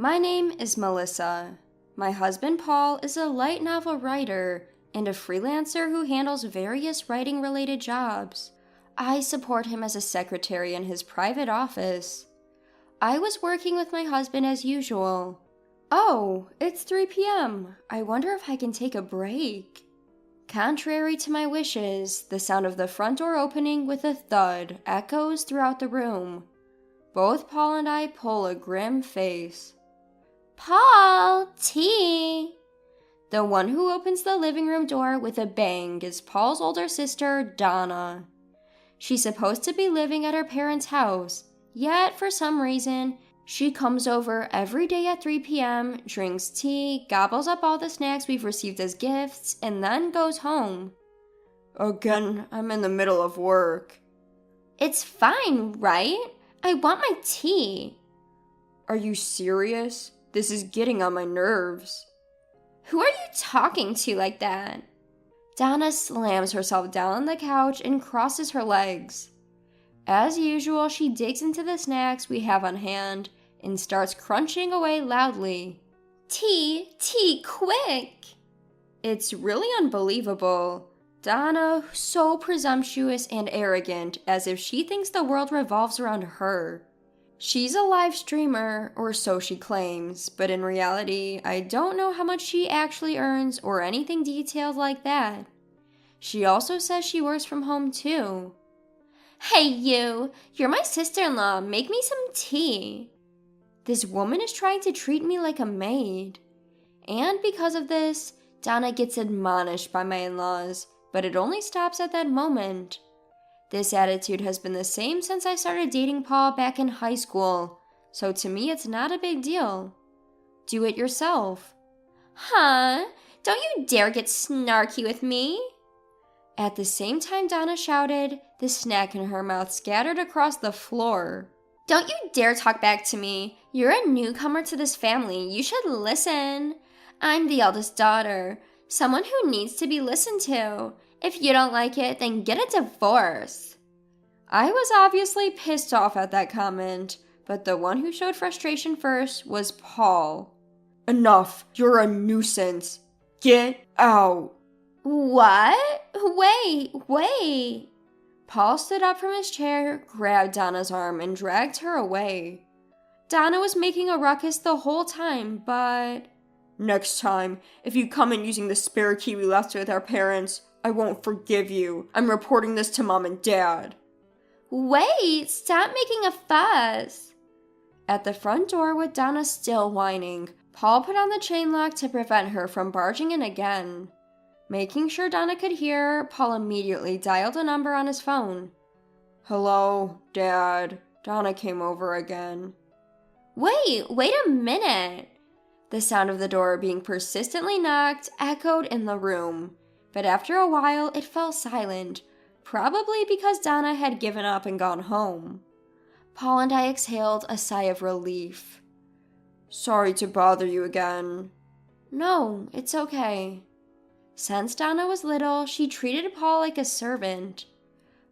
My name is Melissa. My husband Paul is a light novel writer and a freelancer who handles various writing-related jobs. I support him as a secretary in his private office. I was working with my husband as usual. Oh, it's 3 p.m. I wonder if I can take a break. Contrary to my wishes, the sound of the front door opening with a thud echoes throughout the room. Both Paul and I pull a grim face. Paul, tea! The one who opens the living room door with a bang is Paul's older sister, Donna. She's supposed to be living at her parents' house, yet for some reason, she comes over every day at 3 p.m., drinks tea, gobbles up all the snacks we've received as gifts, and then goes home. Again, I'm in the middle of work. It's fine, right? I want my tea. Are you serious? This is getting on my nerves. Who are you talking to like that? Donna slams herself down on the couch and crosses her legs. As usual, she digs into the snacks we have on hand and starts crunching away loudly. Tea, quick! It's really unbelievable. Donna, so presumptuous and arrogant, as if she thinks the world revolves around her. She's a live streamer, or so she claims, but in reality, I don't know how much she actually earns or anything detailed like that. She also says she works from home too. Hey you, you're my sister-in-law, make me some tea. This woman is trying to treat me like a maid. And because of this, Donna gets admonished by my in-laws, but it only stops at that moment. This attitude has been the same since I started dating Paul back in high school, so to me it's not a big deal. Do it yourself. Huh? Don't you dare get snarky with me. At the same time Donna shouted, the snack in her mouth scattered across the floor. Don't you dare talk back to me. You're a newcomer to this family. You should listen. I'm the eldest daughter, someone who needs to be listened to. If you don't like it, then get a divorce. I was obviously pissed off at that comment, but the one who showed frustration first was Paul. Enough, you're a nuisance. Get out. What? Wait. Paul stood up from his chair, grabbed Donna's arm, and dragged her away. Donna was making a ruckus the whole time, but... Next time, if you come in using the spare key we left with our parents, I won't forgive you. I'm reporting this to Mom and Dad. Wait, stop making a fuss. At the front door with Donna still whining, Paul put on the chain lock to prevent her from barging in again. Making sure Donna could hear, Paul immediately dialed a number on his phone. Hello, Dad. Donna came over again. Wait a minute. The sound of the door being persistently knocked echoed in the room, but after a while it fell silent, probably because Donna had given up and gone home. Paul and I exhaled a sigh of relief. Sorry to bother you again. No, it's okay. Since Donna was little, she treated Paul like a servant.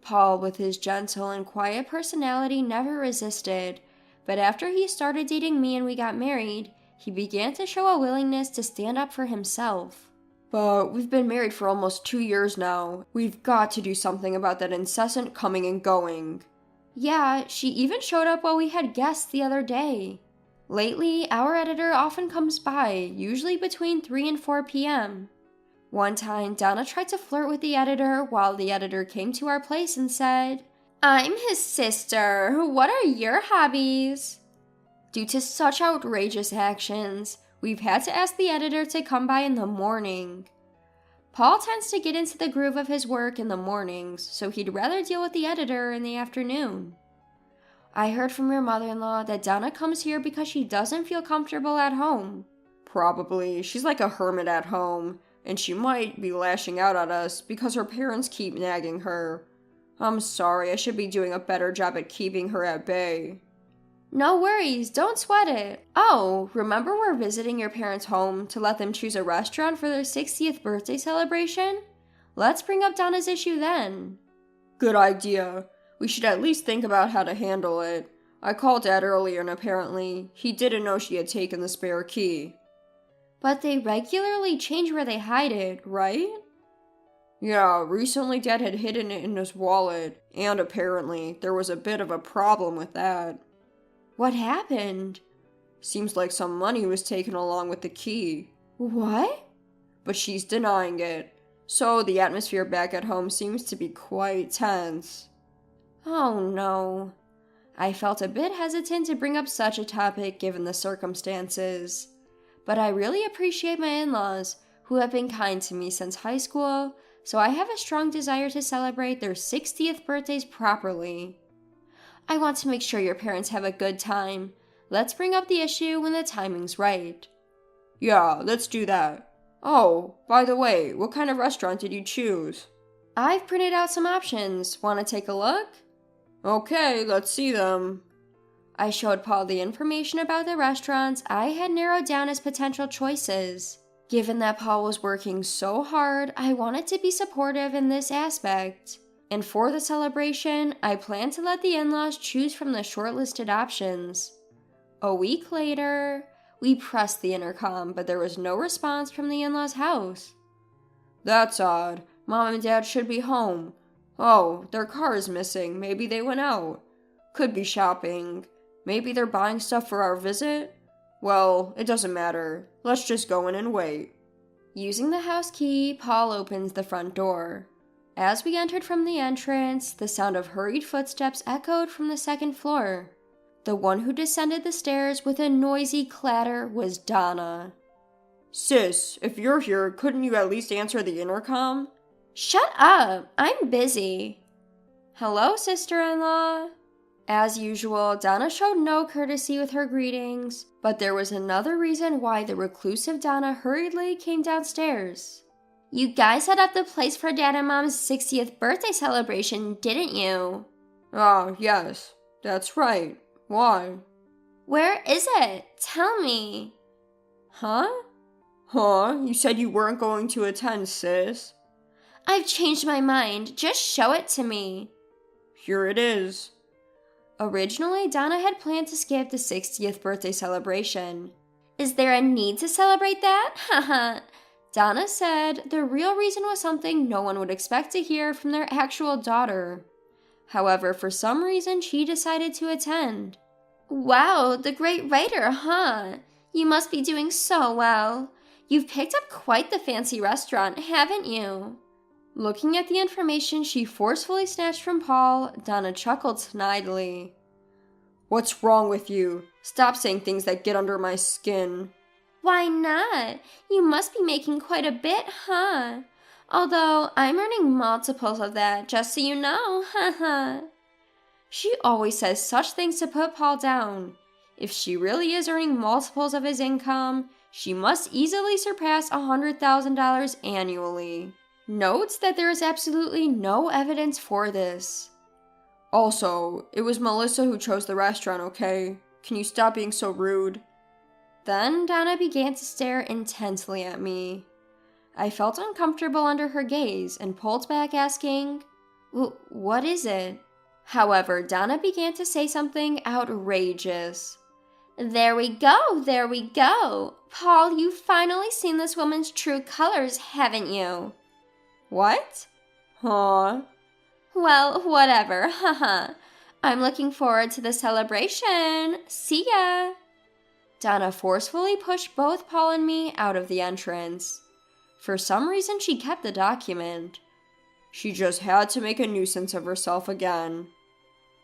Paul, with his gentle and quiet personality, never resisted, but after he started dating me and we got married, he began to show a willingness to stand up for himself. But we've been married for almost 2 years now. We've got to do something about that incessant coming and going. Yeah, she even showed up while we had guests the other day. Lately, our editor often comes by, usually between 3 and 4 p.m. One time, Donna tried to flirt with the editor while the editor came to our place and said, I'm his sister. What are your hobbies? Due to such outrageous actions, we've had to ask the editor to come by in the morning. Paul tends to get into the groove of his work in the mornings, so he'd rather deal with the editor in the afternoon. I heard from your mother-in-law that Donna comes here because she doesn't feel comfortable at home. Probably. She's like a hermit at home, and she might be lashing out at us because her parents keep nagging her. I'm sorry, I should be doing a better job at keeping her at bay. No worries, don't sweat it. Oh, remember we're visiting your parents' home to let them choose a restaurant for their 60th birthday celebration? Let's bring up Donna's issue then. Good idea. We should at least think about how to handle it. I called Dad earlier and apparently he didn't know she had taken the spare key. But they regularly change where they hide it, right? Yeah, recently Dad had hidden it in his wallet, and apparently there was a bit of a problem with that. What happened? Seems like some money was taken along with the key. What? But she's denying it, so the atmosphere back at home seems to be quite tense. Oh no. I felt a bit hesitant to bring up such a topic given the circumstances. But I really appreciate my in-laws, who have been kind to me since high school, so I have a strong desire to celebrate their 60th birthdays properly. I want to make sure your parents have a good time. Let's bring up the issue when the timing's right. Yeah, let's do that. Oh, by the way, what kind of restaurant did you choose? I've printed out some options. Want to take a look? Okay, let's see them. I showed Paul the information about the restaurants I had narrowed down as potential choices. Given that Paul was working so hard, I wanted to be supportive in this aspect. And for the celebration, I planned to let the in-laws choose from the shortlisted options. A week later, we pressed the intercom, but there was no response from the in-laws' house. That's odd. Mom and Dad should be home. Oh, their car is missing. Maybe they went out. Could be shopping. Maybe they're buying stuff for our visit? Well, it doesn't matter. Let's just go in and wait. Using the house key, Paul opens the front door. As we entered from the entrance, the sound of hurried footsteps echoed from the second floor. The one who descended the stairs with a noisy clatter was Donna. Sis, if you're here, couldn't you at least answer the intercom? Shut up! I'm busy. Hello, sister-in-law. As usual, Donna showed no courtesy with her greetings, but there was another reason why the reclusive Donna hurriedly came downstairs. You guys set up the place for Dad and Mom's 60th birthday celebration, didn't you? Ah, yes, that's right. Why? Where is it? Tell me. Huh? Huh? You said you weren't going to attend, sis. I've changed my mind. Just show it to me. Here it is. Originally, Donna had planned to skip the 60th birthday celebration. Is there a need to celebrate that? Haha. Donna said the real reason was something no one would expect to hear from their actual daughter. However, for some reason, she decided to attend. Wow, the great writer, huh? You must be doing so well. You've picked up quite the fancy restaurant, haven't you? Looking at the information she forcefully snatched from Paul, Donna chuckled snidely. What's wrong with you? Stop saying things that get under my skin. Why not? You must be making quite a bit, huh? Although I'm earning multiples of that, just so you know, haha. She always says such things to put Paul down. If she really is earning multiples of his income, she must easily surpass $100,000 annually. Notes that there is absolutely no evidence for this. Also, it was Melissa who chose the restaurant, okay? Can you stop being so rude? Then Donna began to stare intensely at me. I felt uncomfortable under her gaze and pulled back, asking, "What is it?" However, Donna began to say something outrageous. There we go, there we go. Paul, you've finally seen this woman's true colors, haven't you? What? Huh? Well, whatever, haha. I'm looking forward to the celebration. See ya. Donna forcefully pushed both Paul and me out of the entrance. For some reason, she kept the document. She just had to make a nuisance of herself again.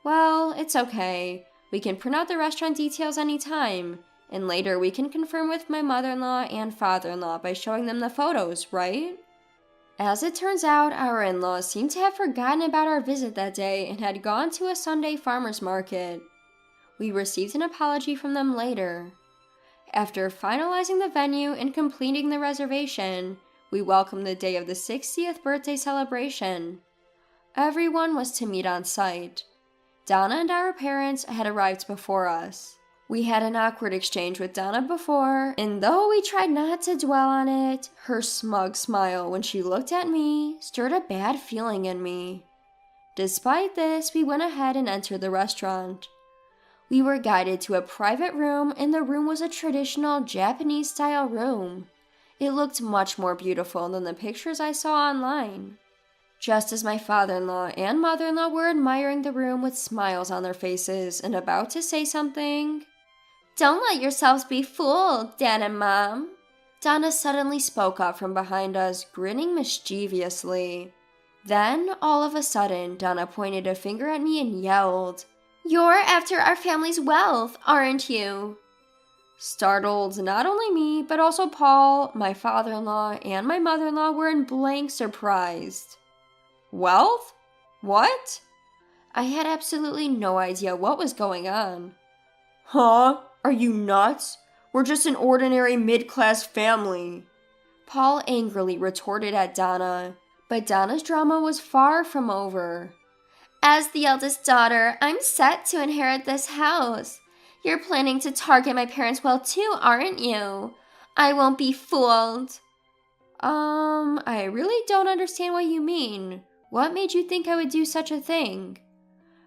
Well, it's okay. We can print out the restaurant details anytime, and later we can confirm with my mother-in-law and father-in-law by showing them the photos, right? As it turns out, our in-laws seemed to have forgotten about our visit that day and had gone to a Sunday farmer's market. We received an apology from them later. After finalizing the venue and completing the reservation, we welcomed the day of the 60th birthday celebration. Everyone was to meet on site. Donna and our parents had arrived before us. We had an awkward exchange with Donna before, and though we tried not to dwell on it, her smug smile when she looked at me stirred a bad feeling in me. Despite this, we went ahead and entered the restaurant. We were guided to a private room, and the room was a traditional Japanese-style room. It looked much more beautiful than the pictures I saw online. Just as my father-in-law and mother-in-law were admiring the room with smiles on their faces and about to say something, "Don't let yourselves be fooled, Dad and Mom." Donna suddenly spoke up from behind us, grinning mischievously. Then, all of a sudden, Donna pointed a finger at me and yelled, "You're after our family's wealth, aren't you?" Startled, not only me, but also Paul, my father-in-law, and my mother-in-law were in blank surprise. Wealth? What? I had absolutely no idea what was going on. Huh? Are you nuts? We're just an ordinary mid-class family. Paul angrily retorted at Donna, but Donna's drama was far from over. "As the eldest daughter, I'm set to inherit this house. You're planning to target my parents' wealth too, aren't you? I won't be fooled." I really don't understand what you mean. What made you think I would do such a thing?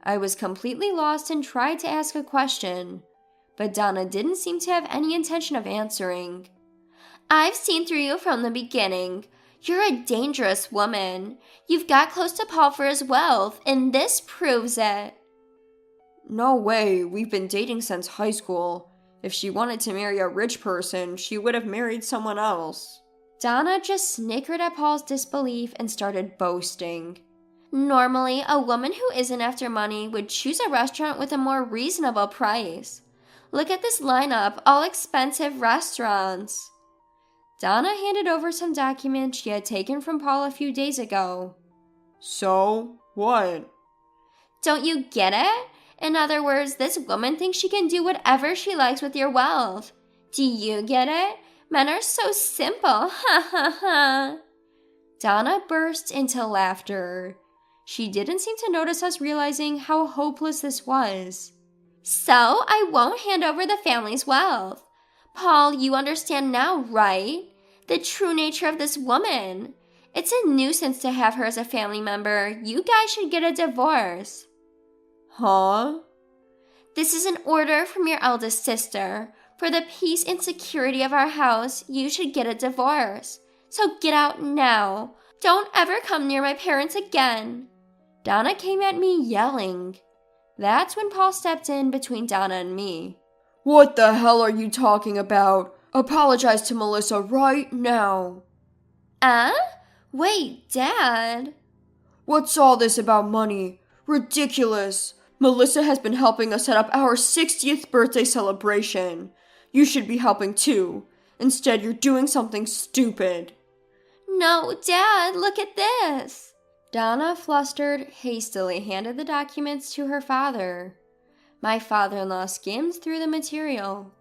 I was completely lost and tried to ask a question, but Donna didn't seem to have any intention of answering. "I've seen through you from the beginning. You're a dangerous woman. You've got close to Paul for his wealth, and this proves it." No way, we've been dating since high school. If she wanted to marry a rich person, she would have married someone else. Donna just snickered at Paul's disbelief and started boasting. "Normally, a woman who isn't after money would choose a restaurant with a more reasonable price. Look at this lineup, all expensive restaurants." Donna handed over some documents she had taken from Paul a few days ago. "So, what?" "Don't you get it? In other words, this woman thinks she can do whatever she likes with your wealth. Do you get it? Men are so simple, ha ha ha." Donna burst into laughter. She didn't seem to notice us realizing how hopeless this was. "So, I won't hand over the family's wealth. Paul, you understand now, right? The true nature of this woman. It's a nuisance to have her as a family member. You guys should get a divorce." Huh? "This is an order from your eldest sister. For the peace and security of our house, you should get a divorce. So get out now. Don't ever come near my parents again." Donna came at me yelling. That's when Paul stepped in between Donna and me. "What the hell are you talking about? Apologize to Melissa right now." Wait, Dad. "What's all this about money? Ridiculous. Melissa has been helping us set up our 60th birthday celebration. You should be helping too. Instead, you're doing something stupid." "No, Dad, look at this." Donna, flustered, hastily handed the documents to her father. My father-in-law skimmed through the material.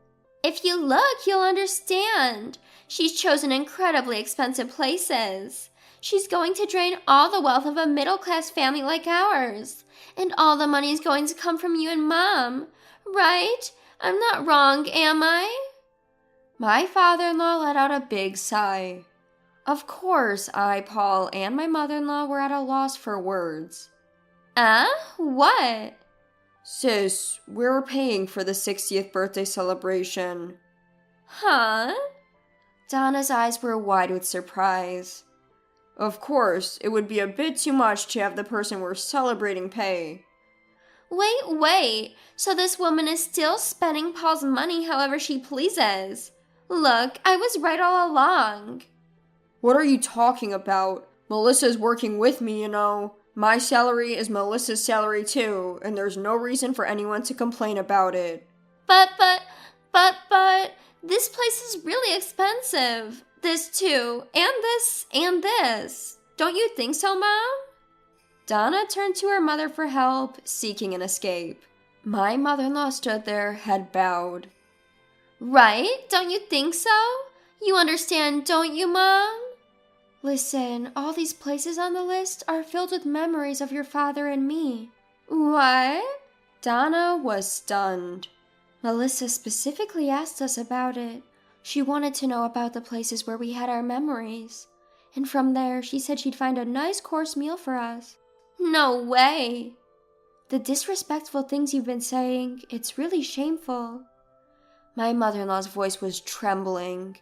"If you look, you'll understand. She's chosen incredibly expensive places. She's going to drain all the wealth of a middle-class family like ours. And all the money's going to come from you and Mom. Right? I'm not wrong, am I?" My father-in-law let out a big sigh. Of course, I, Paul, and my mother-in-law were at a loss for words. What? "Sis, we're paying for the 60th birthday celebration." Huh? Donna's eyes were wide with surprise. "Of course, it would be a bit too much to have the person we're celebrating pay." Wait. So this woman is still spending Paul's money however she pleases. Look, I was right all along. "What are you talking about? Melissa's working with me, you know. My salary is Melissa's salary too, and there's no reason for anyone to complain about it." But, this place is really expensive. This too, and this. Don't you think so, Mom? Donna turned to her mother for help, seeking an escape. My mother-in-law stood there, head bowed. "Right? Don't you think so? You understand, don't you, Mom?" "Listen, all these places on the list are filled with memories of your father and me." "What?" Donna was stunned. "Melissa specifically asked us about it. She wanted to know about the places where we had our memories. And from there, she said she'd find a nice course meal for us." "No way." The disrespectful things you've been saying, it's really shameful. My mother-in-law's voice was trembling.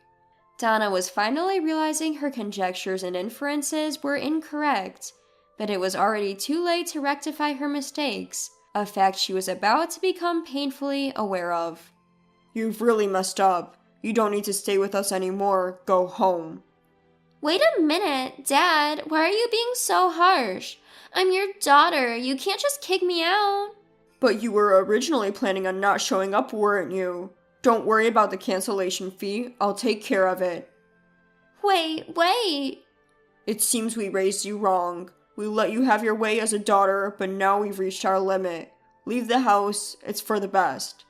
Donna was finally realizing her conjectures and inferences were incorrect, but it was already too late to rectify her mistakes, a fact she was about to become painfully aware of. You've really messed up. You don't need to stay with us anymore. Go home. Wait a minute, Dad. Why are you being so harsh? I'm your daughter. You can't just kick me out. But you were originally planning on not showing up, weren't you? Don't worry about the cancellation fee. I'll take care of it. Wait. It seems we raised you wrong. We let you have your way as a daughter, but now we've reached our limit. Leave the house. It's for the best.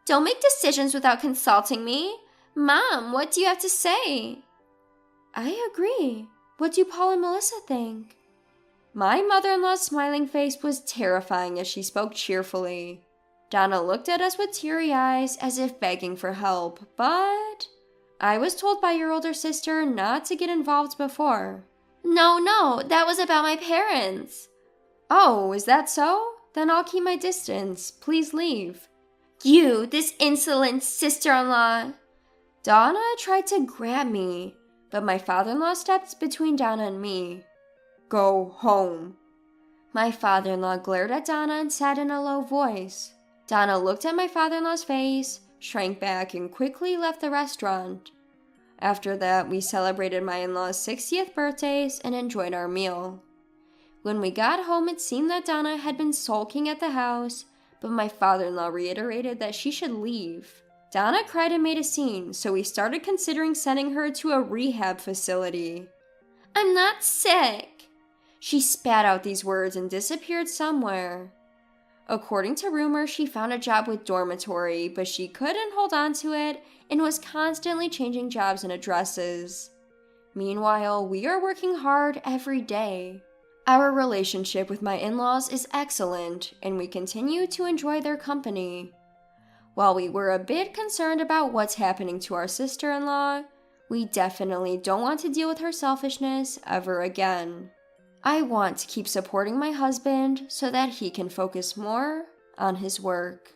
Don't make decisions without consulting me. Mom, what do you have to say? I agree. What do Paul and Melissa think? My mother-in-law's smiling face was terrifying as she spoke cheerfully. Donna looked at us with teary eyes as if begging for help, but I was told by your older sister not to get involved before. No, that was about my parents. Oh, is that so? Then I'll keep my distance. Please leave. You, this insolent sister-in-law. Donna tried to grab me, but my father-in-law stepped between Donna and me. Go home. My father-in-law glared at Donna and said in a low voice. Donna looked at my father-in-law's face, shrank back, and quickly left the restaurant. After that, we celebrated my in-laws' 60th birthdays and enjoyed our meal. When we got home, it seemed that Donna had been sulking at the house, but my father-in-law reiterated that she should leave. Donna cried and made a scene, so we started considering sending her to a rehab facility. I'm not sick. She spat out these words and disappeared somewhere. According to rumor, she found a job with dormitory, but she couldn't hold on to it and was constantly changing jobs and addresses. Meanwhile, we are working hard every day. Our relationship with my in-laws is excellent, and we continue to enjoy their company. While we were a bit concerned about what's happening to our sister-in-law, we definitely don't want to deal with her selfishness ever again. I want to keep supporting my husband so that he can focus more on his work.